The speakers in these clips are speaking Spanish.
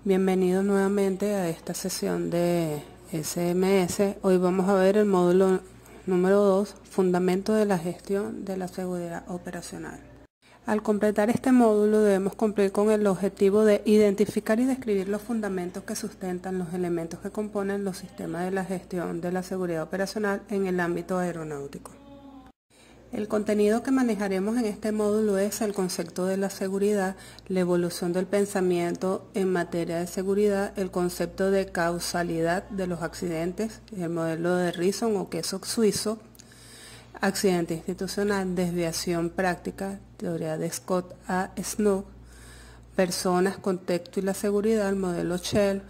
Bienvenidos nuevamente a esta sesión de SMS. Hoy vamos a ver el módulo número 2, Fundamento de la Gestión de la Seguridad Operacional. Al completar este módulo debemos cumplir con el objetivo de identificar y describir los fundamentos que sustentan los elementos que componen los sistemas de la gestión de la seguridad operacional en el ámbito aeronáutico. El contenido que manejaremos en este módulo es el concepto de la seguridad, la evolución del pensamiento en materia de seguridad, el concepto de causalidad de los accidentes, el modelo de Reason o queso suizo, accidente institucional, desviación práctica, teoría de Scott A. Snook, personas, contexto y la seguridad, el modelo Shell,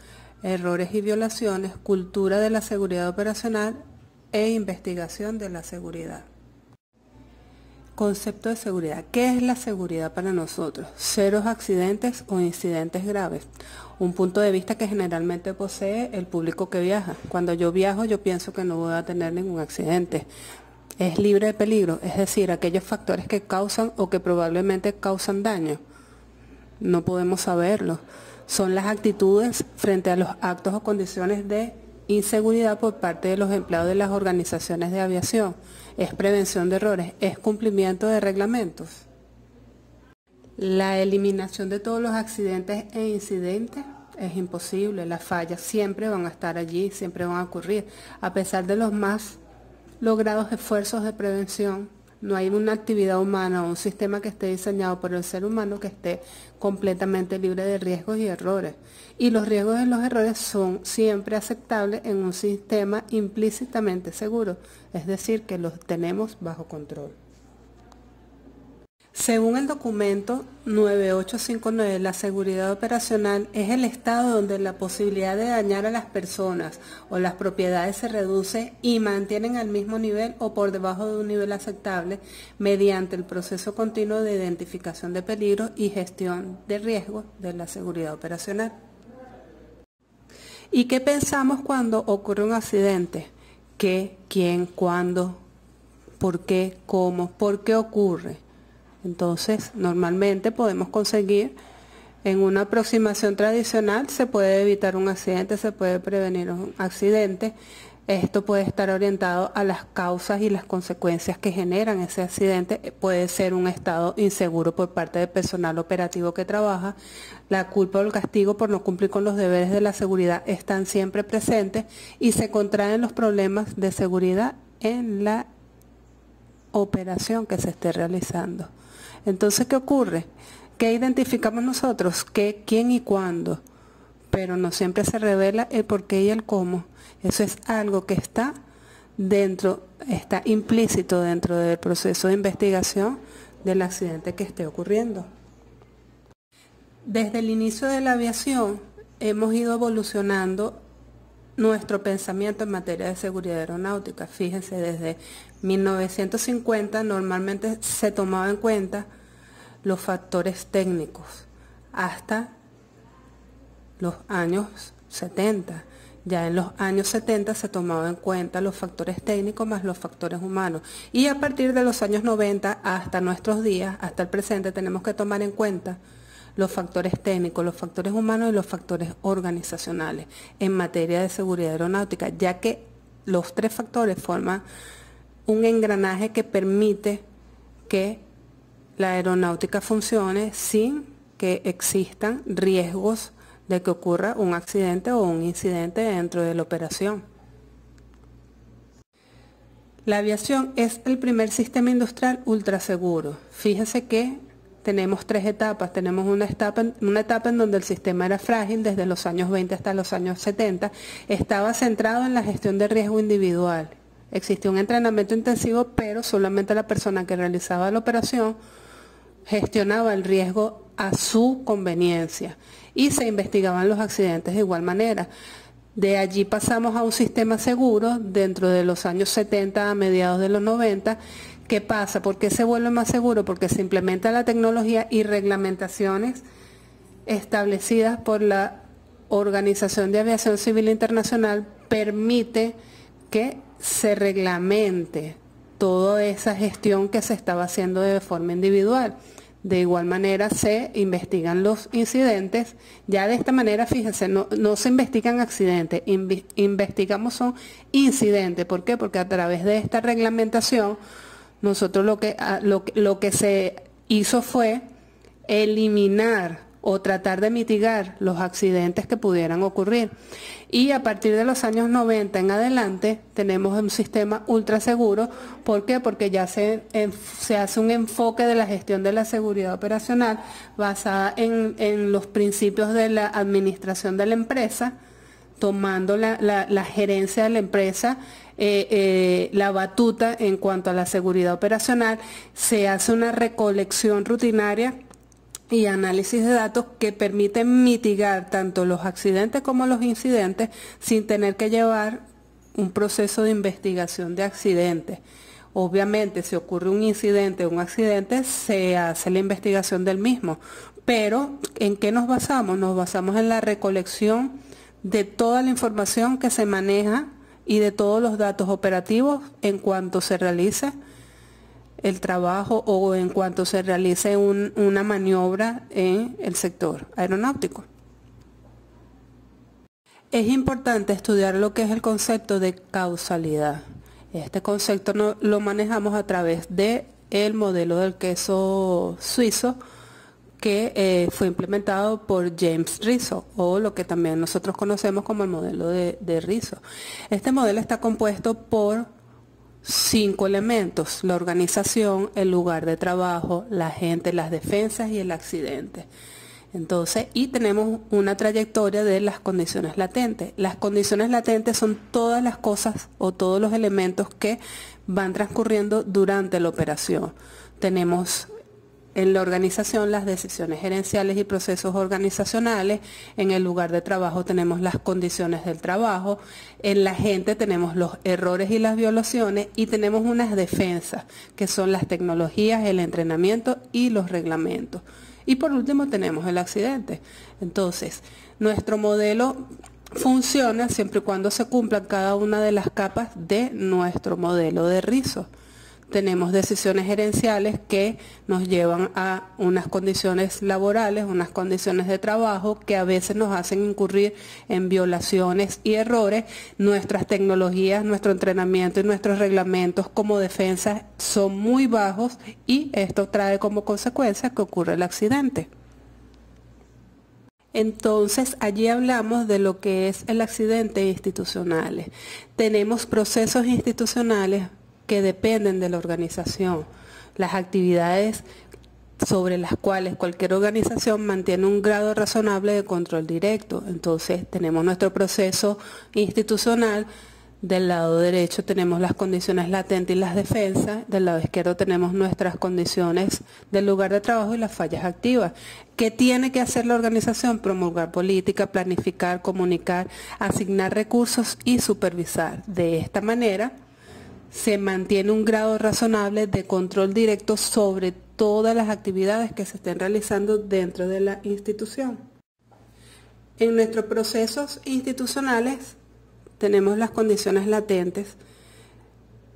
errores y violaciones, cultura de la seguridad operacional e investigación de la seguridad. Concepto de seguridad. ¿Qué es la seguridad para nosotros? Ceros accidentes o incidentes graves. Un punto de vista que generalmente posee el público que viaja. Cuando yo viajo, yo pienso que no voy a tener ningún accidente. Es libre de peligro, es decir, aquellos factores que causan o que probablemente causan daño. No podemos saberlo. Son las actitudes frente a los actos o condiciones de inseguridad por parte de los empleados de las organizaciones de aviación. Es prevención de errores, es cumplimiento de reglamentos. La eliminación de todos los accidentes e incidentes es imposible. Las fallas siempre van a estar allí, siempre van a ocurrir. A pesar de los más logrados esfuerzos de prevención, no hay una actividad humana o un sistema que esté diseñado por el ser humano que esté completamente libre de riesgos y errores. Y los riesgos y los errores son siempre aceptables en un sistema implícitamente seguro, es decir, que los tenemos bajo control. Según el documento 9859, la seguridad operacional es el estado donde la posibilidad de dañar a las personas o las propiedades se reduce y mantienen al mismo nivel o por debajo de un nivel aceptable mediante el proceso continuo de identificación de peligros y gestión de riesgos de la seguridad operacional. ¿Y qué pensamos cuando ocurre un accidente? ¿Qué, quién, cuándo, por qué, cómo, por qué ocurre? Entonces, normalmente podemos conseguir, en una aproximación tradicional, se puede evitar un accidente, se puede prevenir un accidente. Esto puede estar orientado a las causas y las consecuencias que generan ese accidente. Puede ser un estado inseguro por parte del personal operativo que trabaja. La culpa o el castigo por no cumplir con los deberes de la seguridad están siempre presentes y se contraen los problemas de seguridad en la operación que se esté realizando. Entonces, ¿qué ocurre? ¿Qué identificamos nosotros? ¿Qué, quién y cuándo? Pero no siempre se revela el por qué y el cómo. Eso es algo que está implícito dentro del proceso de investigación del accidente que esté ocurriendo. Desde el inicio de la aviación hemos ido evolucionando nuestro pensamiento en materia de seguridad aeronáutica. Fíjense, desde 1950 normalmente se tomaba en cuenta los factores técnicos hasta los años 70. Ya en los años 70 se tomaban en cuenta los factores técnicos más los factores humanos. Y a partir de los años 90 hasta nuestros días, hasta el presente, tenemos que tomar en cuenta los factores técnicos, los factores humanos y los factores organizacionales en materia de seguridad aeronáutica, ya que los tres factores forman un engranaje que permite que la aeronáutica funcione sin que existan riesgos de que ocurra un accidente o un incidente dentro de la operación. La aviación es el primer sistema industrial ultra seguro. Fíjese que tenemos tres etapas. Tenemos una etapa en donde el sistema era frágil, desde los años 20 hasta los años 70. Estaba centrado en la gestión de riesgo individual. Existía un entrenamiento intensivo, pero solamente la persona que realizaba la operación gestionaba el riesgo a su conveniencia y se investigaban los accidentes de igual manera. De allí pasamos a un sistema seguro dentro de los años 70 a mediados de los 90. ¿Qué pasa? ¿Por qué se vuelve más seguro? Porque se implementa la tecnología y reglamentaciones establecidas por la Organización de Aviación Civil Internacional permite que se reglamente toda esa gestión que se estaba haciendo de forma individual. De igual manera se investigan los incidentes. Ya de esta manera, fíjense, no se investigan accidentes, investigamos son incidentes. ¿Por qué? Porque a través de esta reglamentación, nosotros lo que se hizo fue eliminar o tratar de mitigar los accidentes que pudieran ocurrir. Y a partir de los años 90 en adelante tenemos un sistema ultra seguro. ¿Por qué? Porque ya se hace un enfoque de la gestión de la seguridad operacional basada en los principios de la administración de la empresa, tomando la gerencia de la empresa la batuta en cuanto a la seguridad operacional. Se hace una recolección rutinaria y análisis de datos que permiten mitigar tanto los accidentes como los incidentes sin tener que llevar un proceso de investigación de accidentes. Obviamente, si ocurre un incidente o un accidente, se hace la investigación del mismo. Pero, ¿en qué nos basamos? Nos basamos en la recolección de toda la información que se maneja y de todos los datos operativos en cuanto se realice el trabajo o en cuanto se realice una maniobra en el sector aeronáutico. Es importante estudiar lo que es el concepto de causalidad. Este concepto lo manejamos a través del modelo del queso suizo que fue implementado por James Rizzo, o lo que también nosotros conocemos como el modelo de Rizzo. Este modelo está compuesto por 5 elementos: la organización, el lugar de trabajo, la gente, las defensas y el accidente. Entonces, y tenemos una trayectoria de las condiciones latentes. Las condiciones latentes son todas las cosas o todos los elementos que van transcurriendo durante la operación. Tenemos en la organización las decisiones gerenciales y procesos organizacionales. En el lugar de trabajo tenemos las condiciones del trabajo. En la gente tenemos los errores y las violaciones, y tenemos unas defensas que son las tecnologías, el entrenamiento y los reglamentos. Y por último tenemos el accidente. Entonces, nuestro modelo funciona siempre y cuando se cumplan cada una de las capas de nuestro modelo de Rizzo. Tenemos decisiones gerenciales que nos llevan a unas condiciones laborales, unas condiciones de trabajo que a veces nos hacen incurrir en violaciones y errores. Nuestras tecnologías, nuestro entrenamiento y nuestros reglamentos como defensa son muy bajos, y esto trae como consecuencia que ocurra el accidente. Entonces, allí hablamos de lo que es el accidente institucional. Tenemos procesos institucionales que dependen de la organización, las actividades sobre las cuales cualquier organización mantiene un grado razonable de control directo. Entonces tenemos nuestro proceso institucional. Del lado derecho tenemos las condiciones latentes y las defensas. Del lado izquierdo tenemos nuestras condiciones del lugar de trabajo y las fallas activas. ¿Qué tiene que hacer la organización? Promulgar política, planificar, comunicar, asignar recursos y supervisar. De esta manera se mantiene un grado razonable de control directo sobre todas las actividades que se estén realizando dentro de la institución. En nuestros procesos institucionales tenemos las condiciones latentes,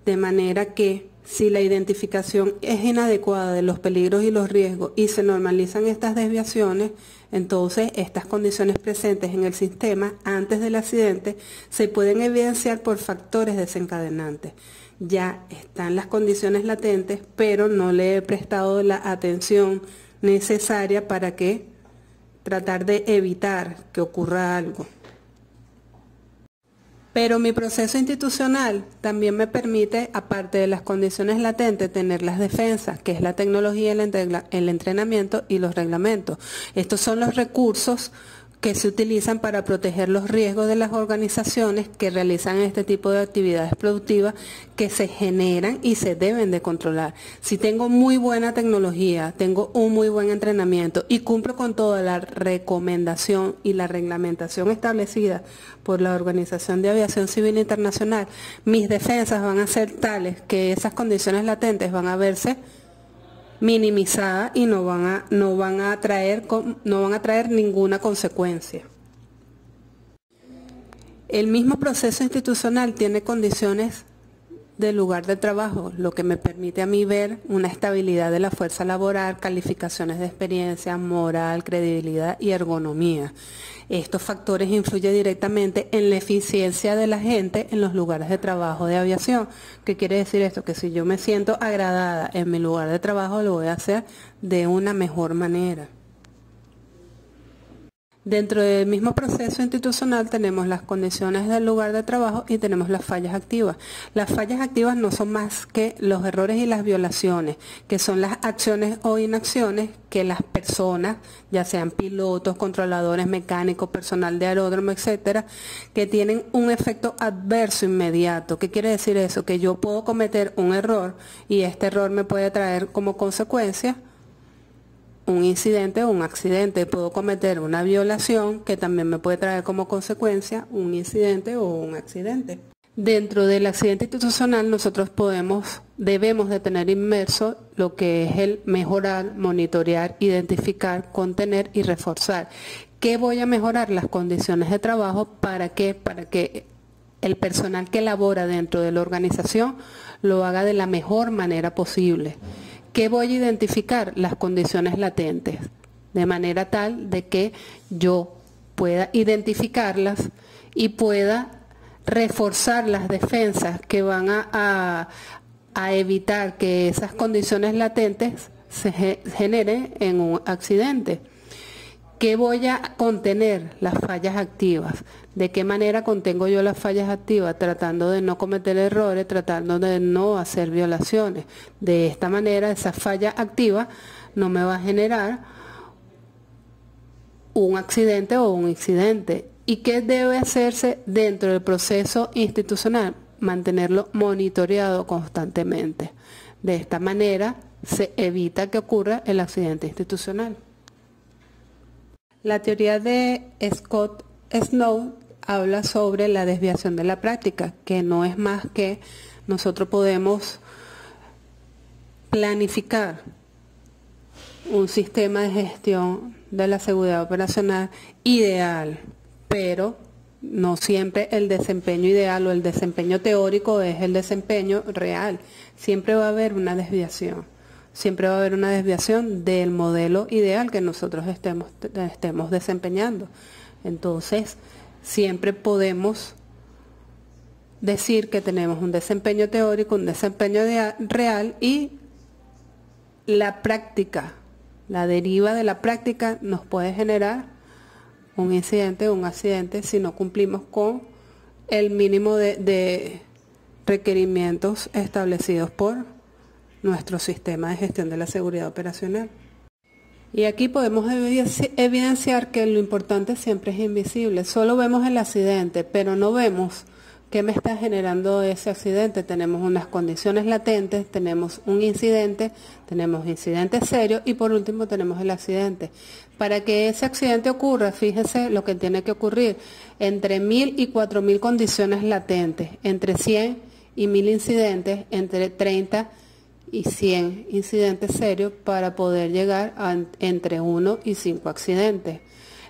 de manera que si la identificación es inadecuada de los peligros y los riesgos y se normalizan estas desviaciones, entonces estas condiciones presentes en el sistema antes del accidente se pueden evidenciar por factores desencadenantes. Ya están las condiciones latentes, pero no le he prestado la atención necesaria para tratar de evitar que ocurra algo. Pero mi proceso institucional también me permite, aparte de las condiciones latentes, tener las defensas, que es la tecnología, el entrenamiento y los reglamentos. Estos son los recursos que se utilizan para proteger los riesgos de las organizaciones que realizan este tipo de actividades productivas que se generan y se deben de controlar. Si tengo muy buena tecnología, tengo un muy buen entrenamiento y cumplo con toda la recomendación y la reglamentación establecida por la Organización de Aviación Civil Internacional, mis defensas van a ser tales que esas condiciones latentes van a verse minimizada y no van a traer ninguna consecuencia. El mismo proceso institucional tiene condiciones del lugar de trabajo, lo que me permite a mí ver una estabilidad de la fuerza laboral, calificaciones de experiencia, moral, credibilidad y ergonomía. Estos factores influyen directamente en la eficiencia de la gente en los lugares de trabajo de aviación. ¿Qué quiere decir esto? Que si yo me siento agradada en mi lugar de trabajo, lo voy a hacer de una mejor manera. Dentro del mismo proceso institucional tenemos las condiciones del lugar de trabajo y tenemos las fallas activas. Las fallas activas no son más que los errores y las violaciones, que son las acciones o inacciones que las personas, ya sean pilotos, controladores mecánicos, personal de aeródromo, etcétera, que tienen un efecto adverso inmediato. ¿Qué quiere decir eso? Que yo puedo cometer un error y este error me puede traer como consecuencia un incidente o un accidente. Puedo cometer una violación que también me puede traer como consecuencia un incidente o un accidente. Dentro del accidente institucional nosotros debemos de tener inmerso lo que es el mejorar, monitorear, identificar, contener y reforzar. ¿Qué voy a mejorar? Las condiciones de trabajo. ¿Para qué? Para que el personal que labora dentro de la organización lo haga de la mejor manera posible. ¿Qué voy a identificar? Las condiciones latentes, de manera tal de que yo pueda identificarlas y pueda reforzar las defensas que van a evitar que esas condiciones latentes se generen en un accidente. ¿Qué voy a contener? Las fallas activas. ¿De qué manera contengo yo las fallas activas? Tratando de no cometer errores, tratando de no hacer violaciones. De esta manera, esa falla activa no me va a generar un accidente o un incidente. ¿Y qué debe hacerse dentro del proceso institucional? Mantenerlo monitoreado constantemente. De esta manera se evita que ocurra el accidente institucional. La teoría de Scott Snow habla sobre la desviación de la práctica, que no es más que nosotros podemos planificar un sistema de gestión de la seguridad operacional ideal, pero no siempre el desempeño ideal o el desempeño teórico es el desempeño real. Siempre va a haber una desviación. Siempre va a haber una desviación del modelo ideal que nosotros estemos desempeñando. Entonces, siempre podemos decir que tenemos un desempeño teórico, un desempeño real, y la práctica, la deriva de la práctica nos puede generar un incidente o un accidente si no cumplimos con el mínimo de requerimientos establecidos por nuestro sistema de gestión de la seguridad operacional. Y aquí podemos evidenciar que lo importante siempre es invisible. Solo vemos el accidente, pero no vemos qué me está generando ese accidente. Tenemos unas condiciones latentes, tenemos un incidente, tenemos incidentes serios y por último tenemos el accidente. Para que ese accidente ocurra, fíjese lo que tiene que ocurrir. Entre 1000 y 4000 condiciones latentes, entre 100 y 1000 incidentes, entre 30 y 100 incidentes serios para poder llegar a entre 1 y 5 accidentes.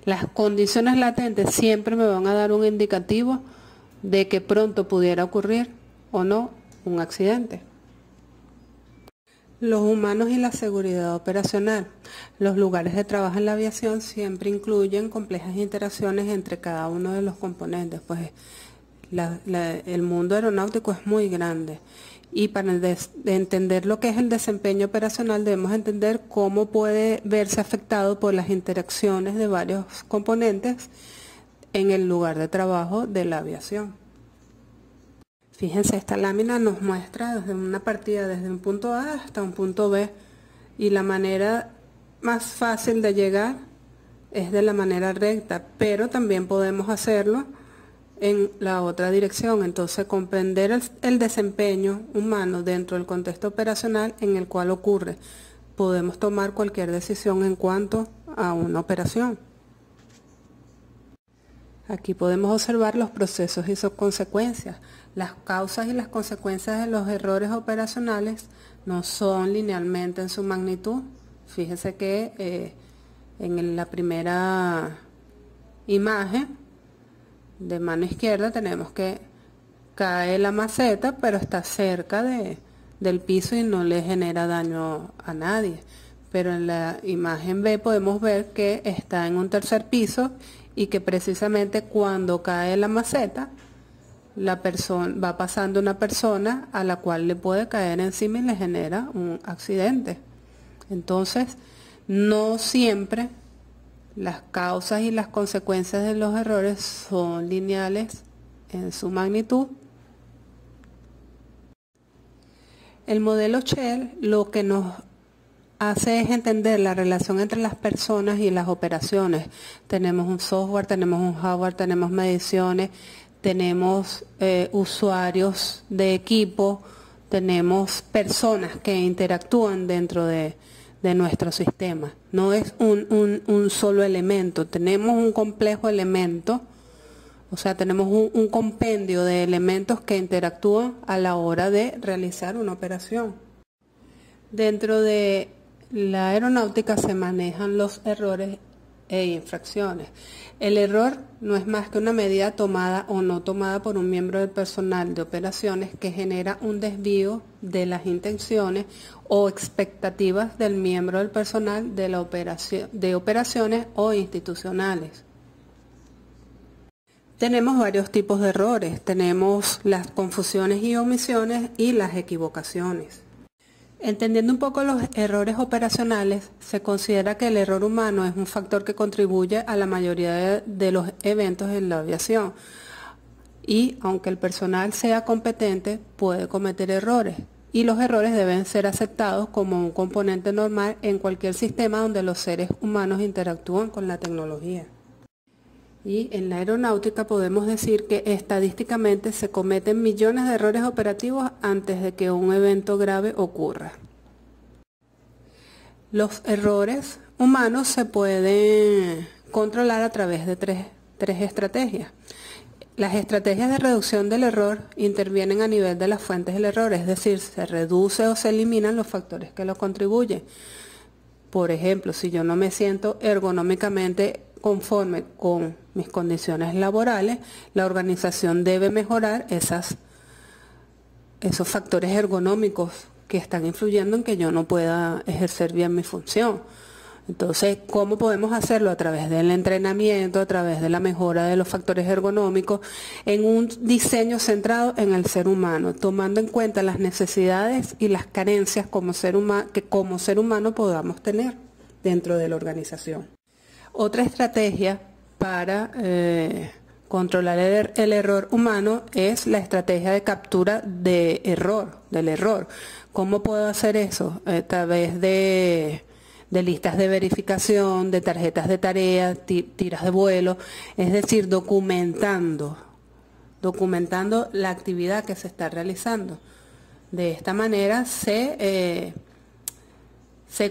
Las condiciones latentes siempre me van a dar un indicativo de que pronto pudiera ocurrir o no un accidente. Los humanos y la seguridad operacional. Los lugares de trabajo en la aviación siempre incluyen complejas interacciones entre cada uno de los componentes, pues el mundo aeronáutico es muy grande. Y para entender lo que es el desempeño operacional debemos entender cómo puede verse afectado por las interacciones de varios componentes en el lugar de trabajo de la aviación. Fíjense, esta lámina nos muestra desde una partida desde un punto A hasta un punto B, y la manera más fácil de llegar es de la manera recta, pero también podemos hacerlo en la otra dirección. Entonces, comprender el desempeño humano dentro del contexto operacional en el cual ocurre, podemos tomar cualquier decisión en cuanto a una operación. Aquí podemos observar los procesos y sus consecuencias. Las causas y las consecuencias de los errores operacionales no son linealmente en su magnitud. Fíjese que en la primera imagen de mano izquierda tenemos que cae la maceta, pero está cerca del piso y no le genera daño a nadie. Pero en la imagen B podemos ver que está en un tercer piso y que precisamente cuando cae la maceta, va pasando una persona a la cual le puede caer encima y le genera un accidente. Entonces, no siempre las causas y las consecuencias de los errores son lineales en su magnitud. El modelo Shell lo que nos hace es entender la relación entre las personas y las operaciones. Tenemos un software, tenemos un hardware, tenemos mediciones, tenemos usuarios de equipo, tenemos personas que interactúan dentro de nuestro sistema. No es un solo elemento, tenemos un complejo elemento, o sea, tenemos un compendio de elementos que interactúan a la hora de realizar una operación. Dentro de la aeronáutica se manejan los errores e infracciones. El error no es más que una medida tomada o no tomada por un miembro del personal de operaciones que genera un desvío de las intenciones o expectativas del miembro del personal de operaciones o institucionales. Tenemos varios tipos de errores. Tenemos las confusiones y omisiones y las equivocaciones. Entendiendo un poco los errores operacionales, se considera que el error humano es un factor que contribuye a la mayoría de los eventos en la aviación. Y aunque el personal sea competente, puede cometer errores. Y los errores deben ser aceptados como un componente normal en cualquier sistema donde los seres humanos interactúan con la tecnología. Y en la aeronáutica podemos decir que estadísticamente se cometen millones de errores operativos antes de que un evento grave ocurra. Los errores humanos se pueden controlar a través de tres estrategias. Las estrategias de reducción del error intervienen a nivel de las fuentes del error, es decir, se reduce o se eliminan los factores que lo contribuyen. Por ejemplo, si yo no me siento ergonómicamente conforme con mis condiciones laborales, la organización debe mejorar esos factores ergonómicos que están influyendo en que yo no pueda ejercer bien mi función. Entonces, ¿cómo podemos hacerlo? A través del entrenamiento, a través de la mejora de los factores ergonómicos, en un diseño centrado en el ser humano, tomando en cuenta las necesidades y las carencias que como ser humano podamos tener dentro de la organización. Otra estrategia para controlar el error humano es la estrategia de captura del error. ¿Cómo puedo hacer eso? A través de listas de verificación, de tarjetas de tarea, tiras de vuelo, es decir, documentando la actividad que se está realizando. De esta manera se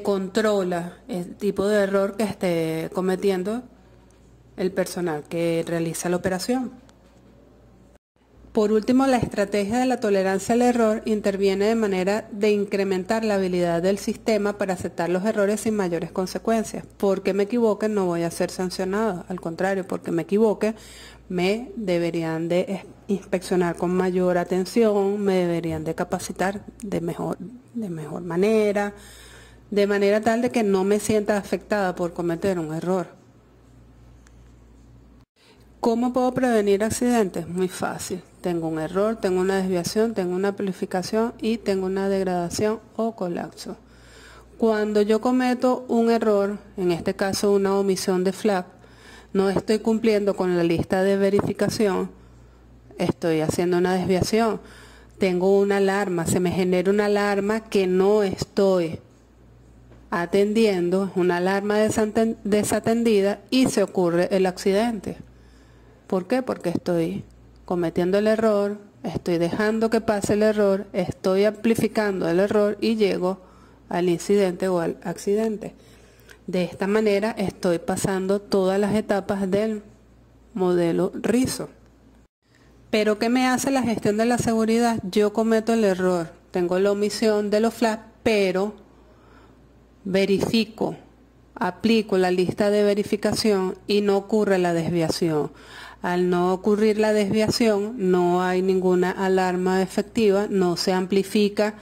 controla el tipo de error que esté cometiendo el personal que realiza la operación. Por último, la estrategia de la tolerancia al error interviene de manera de incrementar la habilidad del sistema para aceptar los errores sin mayores consecuencias. Porque me equivoque no voy a ser sancionado, al contrario, porque me equivoque me deberían de inspeccionar con mayor atención, me deberían de capacitar de mejor manera, de manera tal de que no me sienta afectada por cometer un error. ¿Cómo puedo prevenir accidentes? Muy fácil. Tengo un error, tengo una desviación, tengo una amplificación y tengo una degradación o colapso. Cuando yo cometo un error, en este caso una omisión de flap, no estoy cumpliendo con la lista de verificación, estoy haciendo una desviación. Tengo una alarma, se me genera una alarma que no estoy atendiendo, una alarma desatendida y se ocurre el accidente. ¿Por qué? Porque estoy cometiendo el error, estoy dejando que pase el error, estoy amplificando el error y llego al incidente o al accidente. De esta manera estoy pasando todas las etapas del modelo RISO. ¿Pero qué me hace la gestión de la seguridad? Yo cometo el error, tengo la omisión de los flaps, pero verifico, aplico la lista de verificación y no ocurre la desviación. Al no ocurrir la desviación, no hay ninguna alarma efectiva, no se amplifica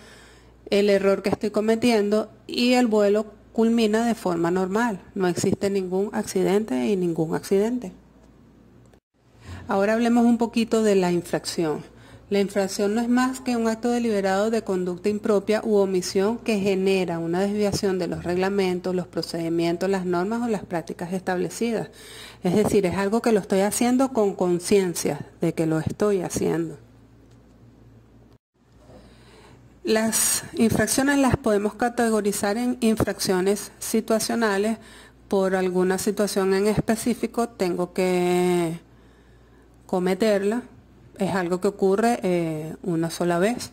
el error que estoy cometiendo y el vuelo culmina de forma normal. No existe ningún accidente y ningún accidente. Ahora hablemos un poquito de la infracción. La infracción no es más que un acto deliberado de conducta impropia u omisión que genera una desviación de los reglamentos, los procedimientos, las normas o las prácticas establecidas. Es decir, es algo que lo estoy haciendo con conciencia de que lo estoy haciendo. Las infracciones las podemos categorizar en infracciones situacionales. Por alguna situación en específico tengo que cometerla. Es algo que ocurre una sola vez.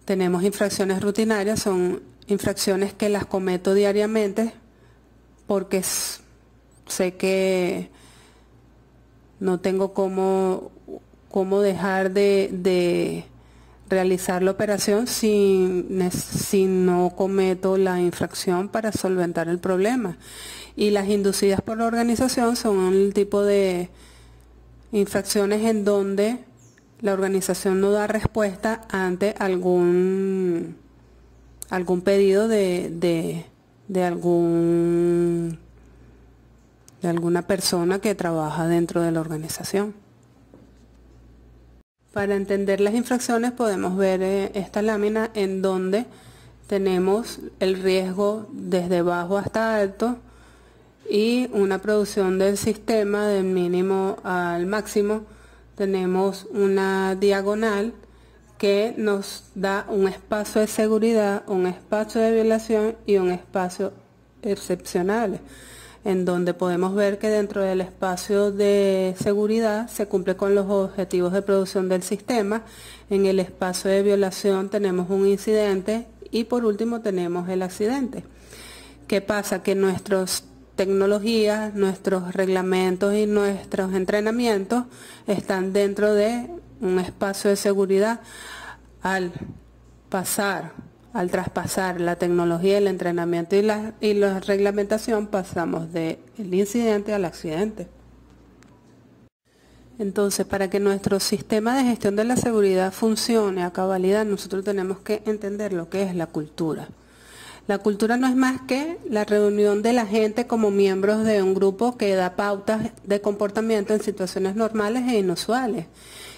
Tenemos infracciones rutinarias, son infracciones que las cometo diariamente porque sé que no tengo cómo dejar de realizar la operación si no cometo la infracción para solventar el problema. Y las inducidas por la organización son el tipo de infracciones en donde la organización no da respuesta ante algún pedido de alguna persona que trabaja dentro de la organización. Para entender las infracciones podemos ver esta lámina en donde tenemos el riesgo desde bajo hasta alto y una producción del sistema del mínimo al máximo. Tenemos una diagonal que nos da un espacio de seguridad, un espacio de violación y un espacio excepcional, en donde podemos ver que dentro del espacio de seguridad se cumple con los objetivos de producción del sistema. En el espacio de violación tenemos un incidente y por último tenemos el accidente. ¿Qué pasa? Que nuestras tecnologías, nuestros reglamentos y nuestros entrenamientos están dentro de un espacio de seguridad. Al traspasar la tecnología, el entrenamiento y la reglamentación, pasamos del incidente al accidente. Entonces, para que nuestro sistema de gestión de la seguridad funcione a cabalidad, nosotros tenemos que entender lo que es la cultura. La cultura no es más que la reunión de la gente como miembros de un grupo que da pautas de comportamiento en situaciones normales e inusuales.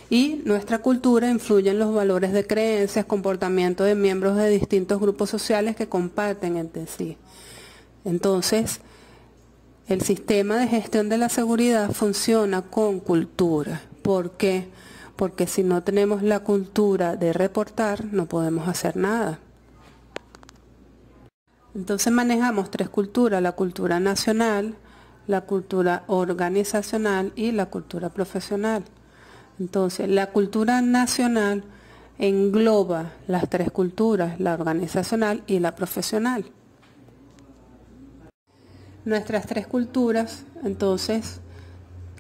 Y nuestra cultura influye en los valores de creencias, comportamiento de miembros de distintos grupos sociales que comparten entre sí. Entonces, el sistema de gestión de la seguridad funciona con cultura. ¿Por qué? Porque si no tenemos la cultura de reportar, no podemos hacer nada. Entonces manejamos tres culturas: la cultura nacional, la cultura organizacional y la cultura profesional. Entonces, la cultura nacional engloba las tres culturas, la organizacional y la profesional. Nuestras tres culturas, entonces,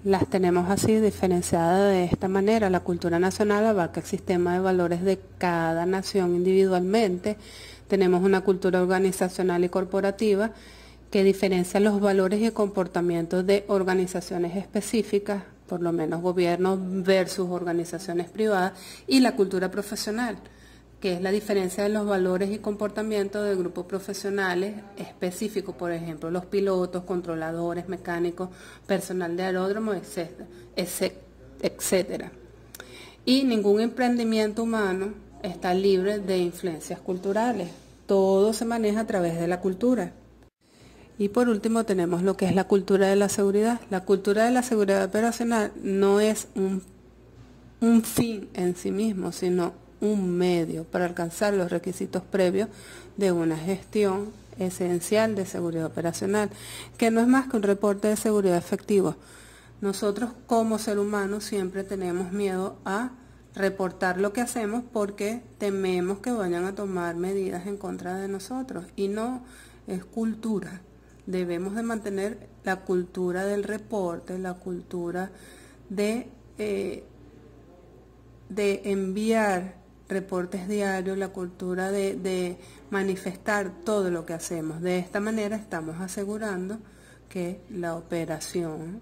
las tenemos así diferenciadas de esta manera. La cultura nacional abarca el sistema de valores de cada nación individualmente. Tenemos una cultura organizacional y corporativa que diferencia los valores y comportamientos de organizaciones específicas, por lo menos gobiernos versus organizaciones privadas, y la cultura profesional, que es la diferencia de los valores y comportamientos de grupos profesionales específicos, por ejemplo, los pilotos, controladores, mecánicos, personal de aeródromo, etcétera. Y ningún emprendimiento humano está libre de influencias culturales. Todo se maneja a través de la cultura. Y por último tenemos lo que es la cultura de la seguridad. La cultura de la seguridad operacional no es un fin en sí mismo, sino un medio para alcanzar los requisitos previos de una gestión esencial de seguridad operacional, que no es más que un reporte de seguridad efectivo. Nosotros como ser humano siempre tenemos miedo a reportar lo que hacemos porque tememos que vayan a tomar medidas en contra de nosotros, y no es cultura. Debemos de mantener la cultura del reporte, la cultura de enviar reportes diarios, la cultura de manifestar todo lo que hacemos. De esta manera estamos asegurando que la operación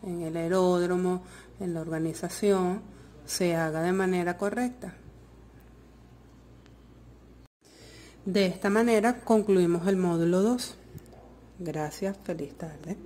en el aeródromo, en la organización, se haga de manera correcta. De esta manera concluimos el módulo 2. Gracias, feliz tarde.